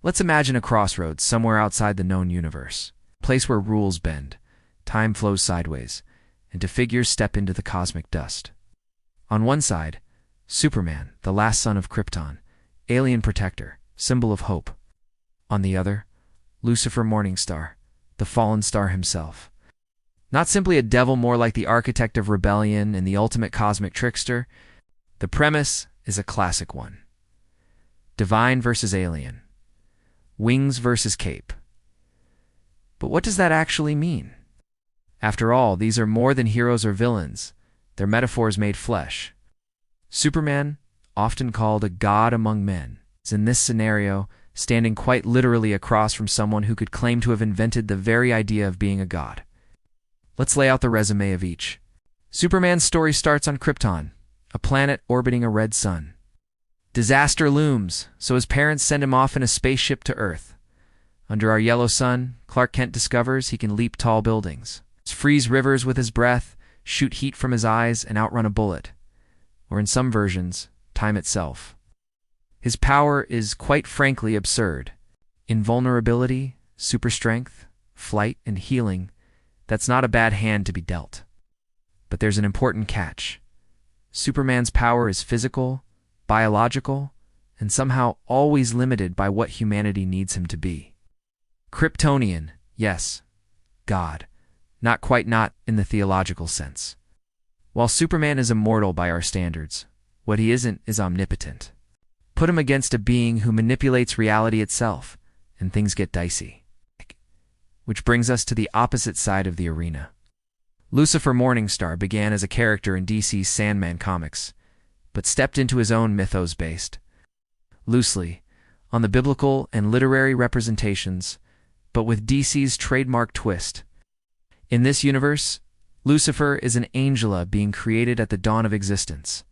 Let's imagine a crossroads somewhere outside the known universe, a place where rules bend, time flows sideways, and two figures step into the cosmic dust. On one side, Superman, the last son of Krypton, alien protector, symbol of hope. On the other, Lucifer Morningstar, the fallen star himself. Not simply a devil, more like the architect of rebellion and the ultimate cosmic trickster. The premise is a classic one. Divine versus alien. Wings versus cape. But what does that actually mean? After all, these are more than heroes or villains. They're metaphors made flesh. Superman, often called a god among men, is in this scenario standing quite literally across from someone who could claim to have invented the very idea of being a god. Let's lay out the resume of each. Superman's story starts on Krypton, a planet orbiting a red sun. Disaster looms, so his parents send him off in a spaceship to Earth. Under our yellow sun, Clark Kent discovers he can leap tall buildings, freeze rivers with his breath, shoot heat from his eyes, and outrun a bullet. Or in some versions, time itself. His power is quite frankly absurd. Invulnerability, super strength, flight, and healing, that's not a bad hand to be dealt. But there's an important catch. Superman's power is physical, biological, and somehow always limited by what humanity needs him to be. Kryptonian, yes, God. Not quite, not in the theological sense. While Superman is immortal by our standards, what he isn't is omnipotent. Put him against a being who manipulates reality itself, and things get dicey. Which brings us to the opposite side of the arena. Lucifer Morningstar began as a character in DC's Sandman comics, but stepped into his own mythos based, loosely, on the biblical and literary representations, but with DC's trademark twist. In this universe, Lucifer is an angela being created at the dawn of existence,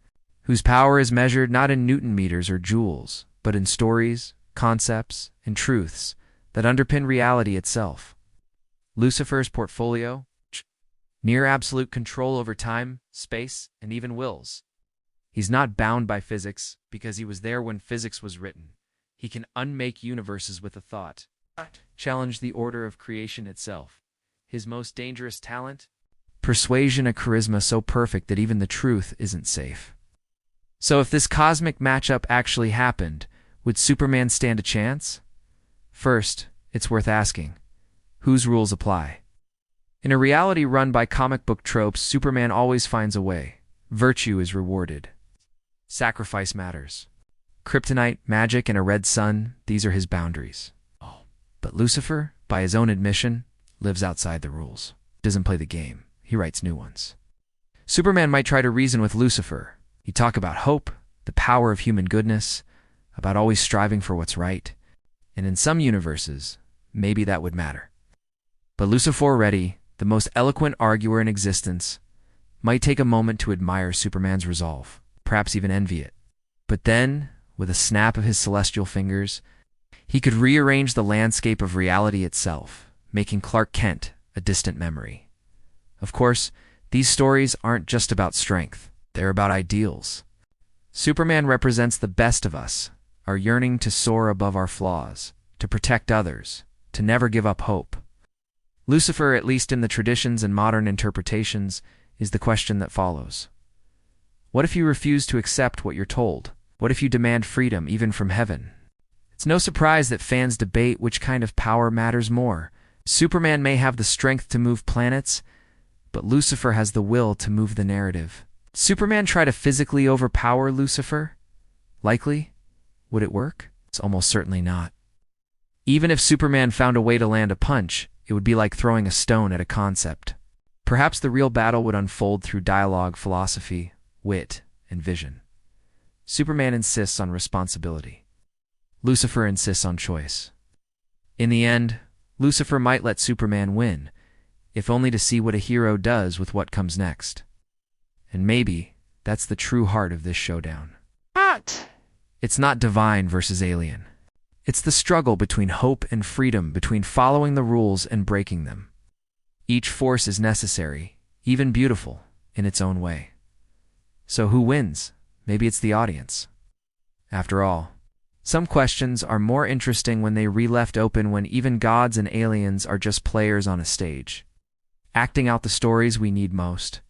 whose power is measured not in Newton meters or joules, but in stories, concepts, and truths that underpin reality itself. Lucifer's portfolio: near absolute control over time, space, and even wills. He's not bound by physics because he was there when physics was written. He can unmake universes with a thought, challenge the order of creation itself. His most dangerous talent? Persuasion, a charisma so perfect that even the truth isn't safe. So if this cosmic matchup actually happened, would Superman stand a chance? First, it's worth asking, whose rules apply? In a reality run by comic book tropes, Superman always finds a way. Virtue is rewarded. Sacrifice matters. Kryptonite, magic, and a red sun, these are his boundaries. But Lucifer, by his own admission, lives outside the rules. Doesn't play the game. He writes new ones. Superman might try to reason with Lucifer. He'd talk about hope, the power of human goodness, about always striving for what's right. And in some universes, maybe that would matter. But Lucifer already, the most eloquent arguer in existence, might take a moment to admire Superman's resolve, perhaps even envy it. But then, with a snap of his celestial fingers, he could rearrange the landscape of reality itself, making Clark Kent a distant memory. Of course, these stories aren't just about strength. They're about ideals. Superman represents the best of us, our yearning to soar above our flaws, to protect others, to never give up hope. Lucifer, at least in the traditions and modern interpretations, is the question that follows. What if you refuse to accept what you're told? What if you demand freedom, even from heaven? It's no surprise that fans debate which kind of power matters more. Superman may have the strength to move planets, but Lucifer has the will to move the narrative. Superman try to physically overpower Lucifer? Likely? Would it work? It's almost certainly not. Even if Superman found a way to land a punch, it would be like throwing a stone at a concept. Perhaps the real battle would unfold through dialogue, philosophy, wit, and vision. Superman insists on responsibility. Lucifer insists on choice. In the end, Lucifer might let Superman win, if only to see what a hero does with what comes next. And maybe that's the true heart of this showdown. It's not divine versus alien. It's the struggle between hope and freedom, between following the rules and breaking them. Each force is necessary, even beautiful, in its own way. So who wins? Maybe it's the audience. After all, Some questions are more interesting when they re-left open, when even gods and aliens are just players on a stage, acting out the stories we need most.